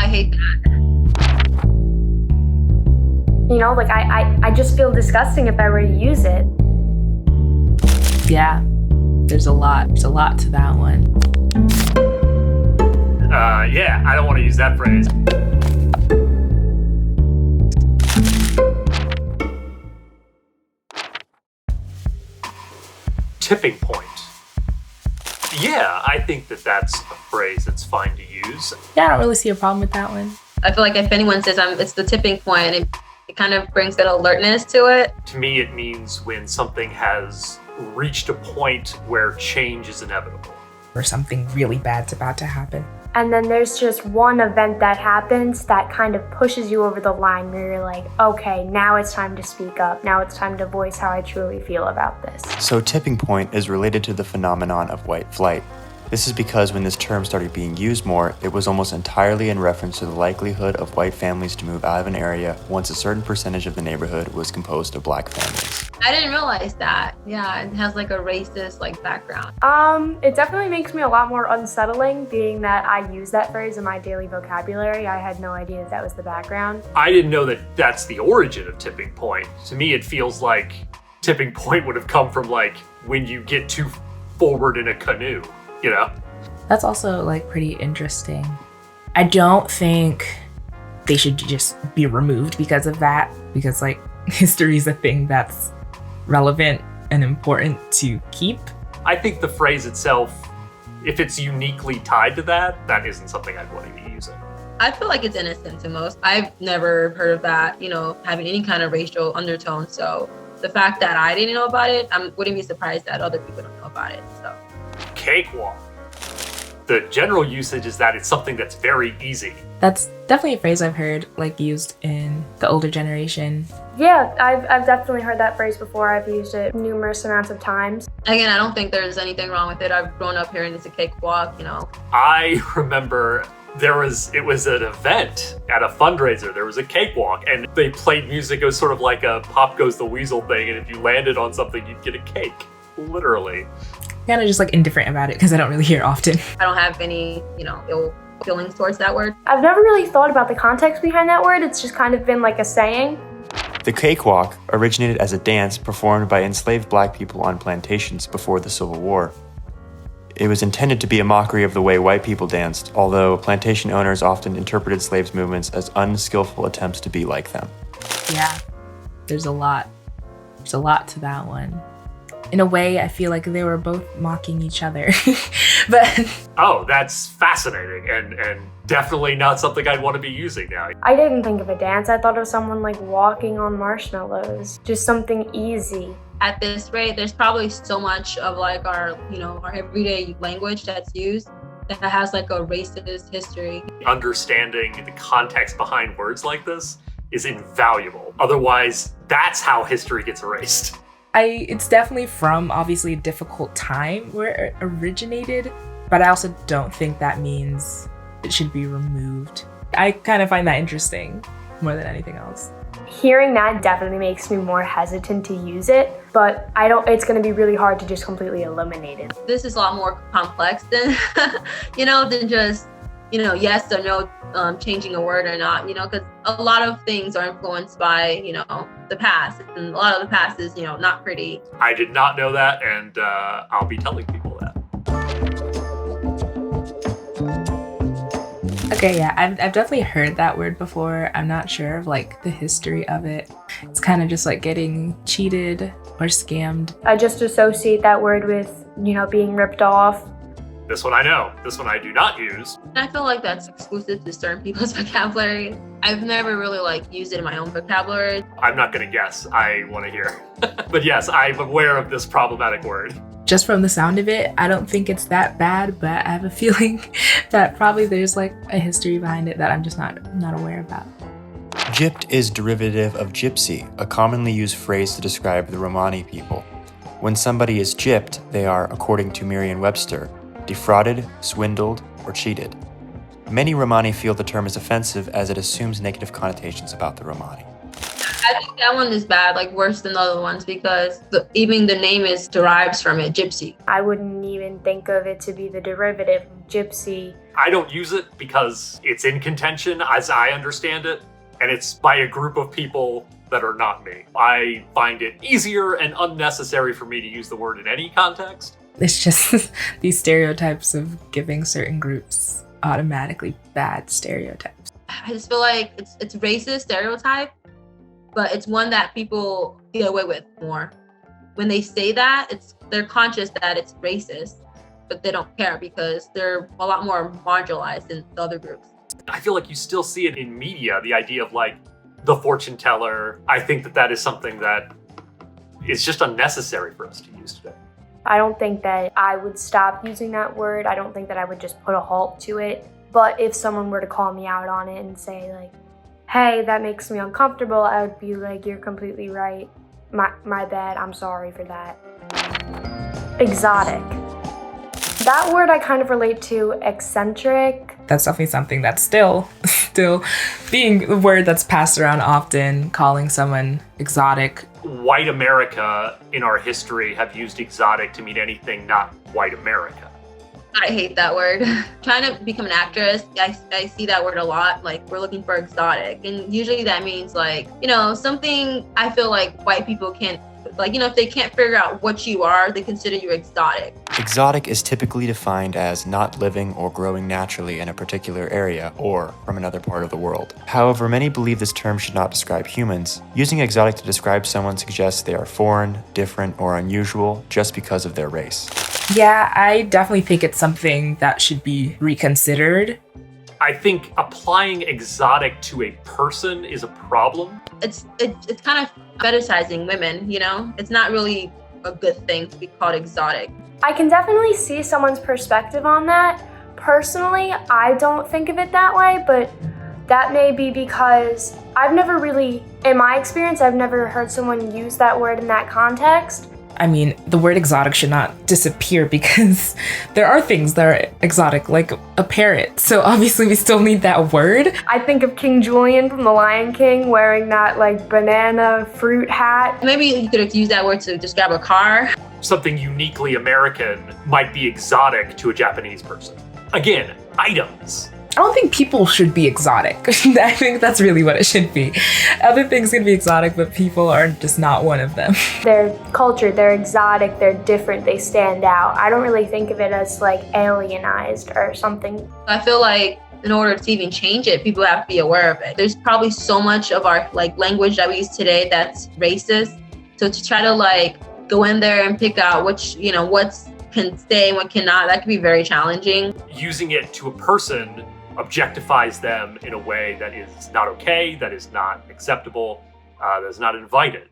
hate that. You know, like I just feel disgusting if I were to use it. Yeah, there's a lot to that one. Yeah, I don't want to use that phrase. Tipping point. Yeah, I think that's a phrase that's fine to use. Yeah, I don't really see a problem with that one. I feel like if anyone says it's the tipping point, it kind of brings that alertness to it. To me, it means when something has reached a point where change is inevitable. Or something really bad's about to happen. And then there's just one event that happens that kind of pushes you over the line where you're like, okay, now it's time to speak up. Now it's time to voice how I truly feel about this. So tipping point is related to the phenomenon of white flight. This is because when this term started being used more, it was almost entirely in reference to the likelihood of white families to move out of an area once a certain percentage of the neighborhood was composed of black families. I didn't realize that. Yeah, it has like a racist background. It definitely makes me a lot more unsettling, being that I use that phrase in my daily vocabulary. I had no idea that was the background. I didn't know that that's the origin of tipping point. To me, it feels like tipping point would have come from when you get too forward in a canoe, you know? That's also pretty interesting. I don't think they should just be removed because of that, because history is a thing that's relevant and important to keep. I think the phrase itself, if it's uniquely tied to that, that isn't something I'd want to be using. I feel like it's innocent to most. I've never heard of that, having any kind of racial undertone. So the fact that I didn't know about it, I wouldn't be surprised that other people don't know about it. So. Cakewalk. The general usage is that it's something that's very easy. That's definitely a phrase I've heard used in the older generation. Yeah, I've definitely heard that phrase before. I've used it numerous amounts of times. Again, I don't think there's anything wrong with it. I've grown up hearing it's a cakewalk, I remember it was an event at a fundraiser. There was a cakewalk and they played music. It was sort of like a Pop Goes the Weasel thing. And if you landed on something, you'd get a cake, literally. Kind of just indifferent about it because I don't really hear it often. I don't have any, ill feelings towards that word. I've never really thought about the context behind that word. It's just kind of been like a saying. The cakewalk originated as a dance performed by enslaved black people on plantations before the Civil War. It was intended to be a mockery of the way white people danced, although plantation owners often interpreted slaves' movements as unskillful attempts to be like them. Yeah, there's a lot to that one. In a way, I feel like they were both mocking each other. But oh, that's fascinating and definitely not something I'd want to be using now. I didn't think of a dance. I thought of someone walking on marshmallows. Just something easy. At this rate, there's probably so much of our everyday language that's used that has a racist history. Understanding the context behind words like this is invaluable. Otherwise, that's how history gets erased. It's definitely from obviously a difficult time where it originated, but I also don't think that means it should be removed. I kind of find that interesting more than anything else. Hearing that definitely makes me more hesitant to use it, but it's going to be really hard to just completely eliminate it. This is a lot more complex than, than just, yes or no, changing a word or not, because a lot of things are influenced by, the past, and a lot of the past is, not pretty. I did not know that, and I'll be telling people that. Okay, yeah, I've definitely heard that word before. I'm not sure of the history of it. It's kind of just getting cheated or scammed. I just associate that word with, being ripped off. This one I know. This one I do not use. I feel like that's exclusive to certain people's vocabulary. I've never really used it in my own vocabulary. I'm not going to guess. I want to hear. But yes, I'm aware of this problematic word. Just from the sound of it, I don't think it's that bad, but I have a feeling that probably there's a history behind it that I'm just not aware about. Gypped is derivative of gypsy, a commonly used phrase to describe the Romani people. When somebody is gypped, they are, according to Merriam-Webster, defrauded, swindled, or cheated. Many Romani feel the term is offensive as it assumes negative connotations about the Romani. I think that one is bad, worse than the other ones, because even the name derives from it, Gypsy. I wouldn't even think of it to be the derivative of gypsy. I don't use it because it's in contention, as I understand it, and it's by a group of people that are not me. I find it easier and unnecessary for me to use the word in any context. It's just these stereotypes of giving certain groups automatically bad stereotypes. I just feel like it's racist stereotype, but it's one that people get away with more. When they say that, they're conscious that it's racist, but they don't care because they're a lot more marginalized than the other groups. I feel like you still see it in media, the idea of like the fortune teller. I think that is something that is just unnecessary for us to use today. I don't think that I would stop using that word. I don't think that I would just put a halt to it. But if someone were to call me out on it and say like, hey, that makes me uncomfortable, I would be like, you're completely right. My bad, I'm sorry for that. Exotic. That word I kind of relate to eccentric. That's definitely something that's still being the word that's passed around often, calling someone exotic. White America in our history have used exotic to mean anything not white America. I hate that word. Trying to become an actress, I see that word a lot. Like, we're looking for exotic. And usually that means like, something I feel like white people can't, like, if they can't figure out what you are, they consider you exotic. Exotic is typically defined as not living or growing naturally in a particular area or from another part of the world. However, many believe this term should not describe humans. Using exotic to describe someone suggests they are foreign, different, or unusual just because of their race. Yeah, I definitely think it's something that should be reconsidered. I think applying exotic to a person is a problem. It's kind of fetishizing women, It's not really a good thing to be called exotic. I can definitely see someone's perspective on that. Personally, I don't think of it that way, but that may be because I've never really, in my experience, I've never heard someone use that word in that context. I mean, the word exotic should not disappear because there are things that are exotic, like a parrot. So obviously we still need that word. I think of King Julian from The Lion King wearing that like banana fruit hat. Maybe you could have used that word to describe a car. Something uniquely American might be exotic to a Japanese person. Again, items. I don't think people should be exotic. I think that's really what it should be. Other things can be exotic, but people are just not one of them. They're cultured, they're exotic, they're different, they stand out. I don't really think of it as like alienized or something. I feel like in order to even change it, people have to be aware of it. There's probably so much of our like language that we use today that's racist. So to try to go in there and pick out which, what's can stay and what cannot, that can be very challenging. Using it to a person objectifies them in a way that is not okay, that is not acceptable, that is not invited.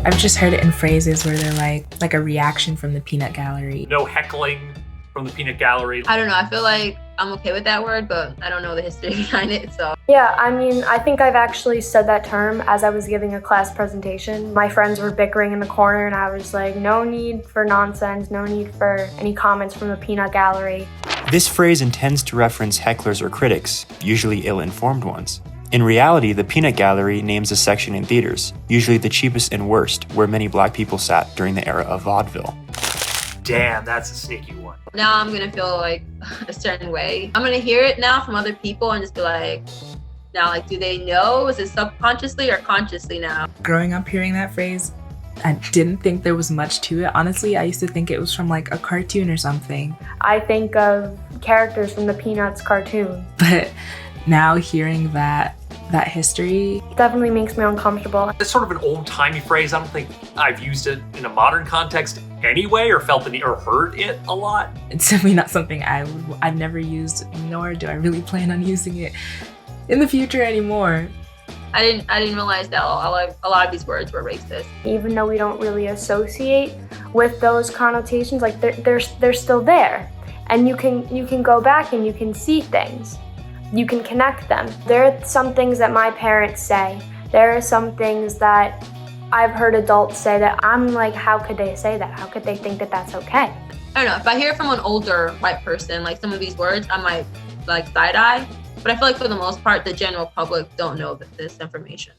I've just heard it in phrases where they're like a reaction from the peanut gallery. No heckling from the peanut gallery. I don't know, I feel like I'm okay with that word, but I don't know the history behind it, so. Yeah, I mean, I think I've actually said that term as I was giving a class presentation. My friends were bickering in the corner and I was like, no need for nonsense, no need for any comments from the peanut gallery. This phrase intends to reference hecklers or critics, usually ill-informed ones. In reality, the peanut gallery names a section in theaters, usually the cheapest and worst, where many black people sat during the era of vaudeville. Damn, that's a sneaky one. Now I'm gonna feel like a certain way. I'm gonna hear it now from other people and just be like, now, do they know? Is it subconsciously or consciously now? Growing up hearing that phrase, I didn't think there was much to it. Honestly, I used to think it was from a cartoon or something. I think of characters from the Peanuts cartoon. But now hearing that history definitely makes me uncomfortable. It's sort of an old-timey phrase. I don't think I've used it in a modern context anyway, or felt the need, or heard it a lot. It's definitely not something I've never used, nor do I really plan on using it in the future anymore. I didn't realize that a lot of these words were racist. Even though we don't really associate with those connotations, they're still there, and you can go back and you can see things. You can connect them. There are some things that my parents say. There are some things that I've heard adults say that I'm like, how could they say that? How could they think that that's okay? I don't know. If I hear from an older white person, some of these words, I might side eye. But I feel like for the most part, the general public don't know this information.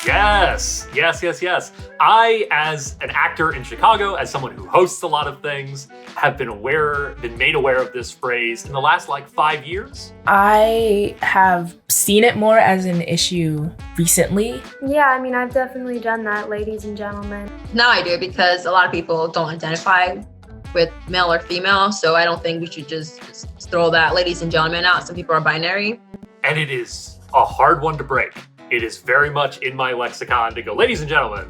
Yes. I, as an actor in Chicago, as someone who hosts a lot of things, have been made aware of this phrase in the last 5 years. I have seen it more as an issue recently. Yeah, I mean, I've definitely done that, ladies and gentlemen. Now I do, because a lot of people don't identify with male or female, so I don't think we should just throw that ladies and gentlemen out. Some people are binary. And it is a hard one to break. It is very much in my lexicon to go, ladies and gentlemen,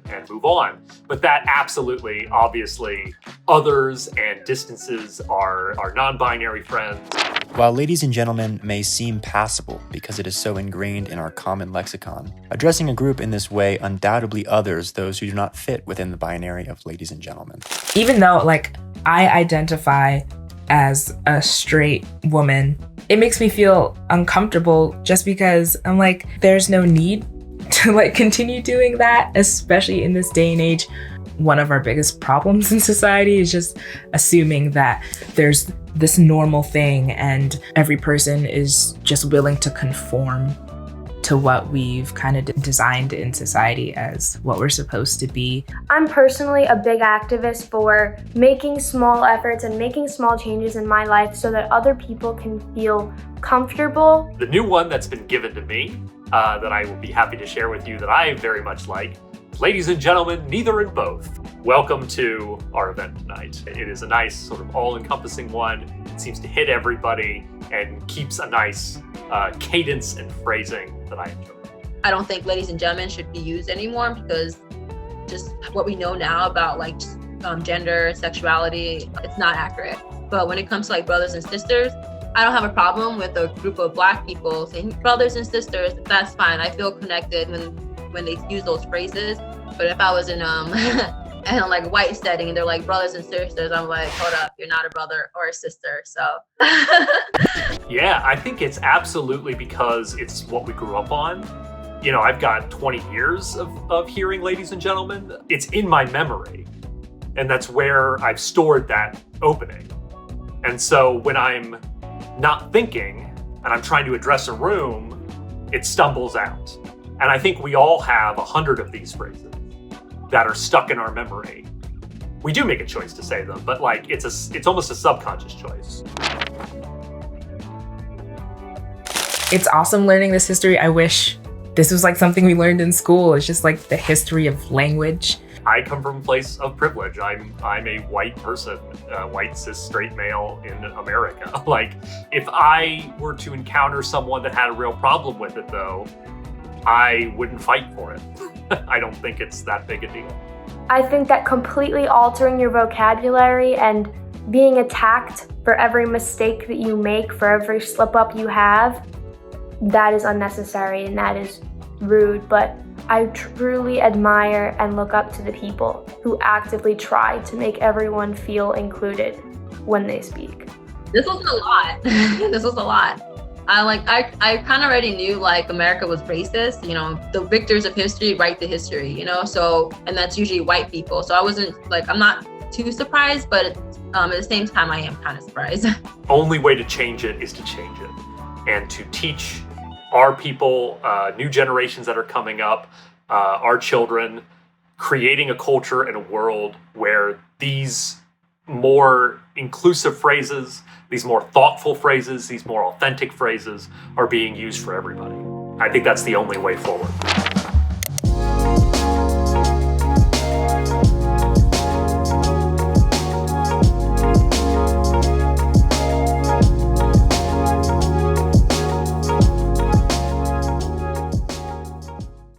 and move on. But that absolutely, obviously, others and distances are non-binary friends. While ladies and gentlemen may seem passable because it is so ingrained in our common lexicon, addressing a group in this way undoubtedly others those who do not fit within the binary of ladies and gentlemen. Even though, I identify as a straight woman, it makes me feel uncomfortable just because I'm there's no need to continue doing that, especially in this day and age. One of our biggest problems in society is just assuming that there's this normal thing and every person is just willing to conform to what we've kind of designed in society as what we're supposed to be. I'm personally a big activist for making small efforts and making small changes in my life so that other people can feel comfortable. The new one that's been given to me that I will be happy to share with you that I very much like. Ladies and gentlemen, neither and both. Welcome to our event tonight. It is a nice sort of all-encompassing one. It seems to hit everybody and keeps a nice cadence and phrasing that I enjoy. I don't think ladies and gentlemen should be used anymore, because just what we know now about gender, sexuality, it's not accurate. But when it comes to brothers and sisters, I don't have a problem with a group of Black people saying brothers and sisters. That's fine. I feel connected when they use those phrases. But if I was in a white setting and they're brothers and sisters, I'm hold up, you're not a brother or a sister. So yeah, I think it's absolutely because it's what we grew up on. I've got 20 years of hearing ladies and gentlemen. It's in my memory, and that's where I've stored that opening. And so when I'm not thinking and I'm trying to address a room, it stumbles out. And I think we all have 100 of these phrases that are stuck in our memory. We do make a choice to say them, but it's almost a subconscious choice. It's awesome learning this history. I wish this was something we learned in school. It's just the history of language. I come from a place of privilege. I'm a white person, white cis straight male in America. If I were to encounter someone that had a real problem with it though, I wouldn't fight for it. I don't think it's that big a deal. I think that completely altering your vocabulary and being attacked for every mistake that you make, for every slip up you have, that is unnecessary and that is rude. But I truly admire and look up to the people who actively try to make everyone feel included when they speak. This was a lot. This was a lot. I kind of already knew America was racist. The victors of history write the history, so, and that's usually white people. So I wasn't I'm not too surprised, but at the same time, I am kind of surprised. Only way to change it is to change it and to teach our people, new generations that are coming up, our children, creating a culture and a world where these more inclusive phrases, these more thoughtful phrases, these more authentic phrases are being used for everybody. I think that's the only way forward.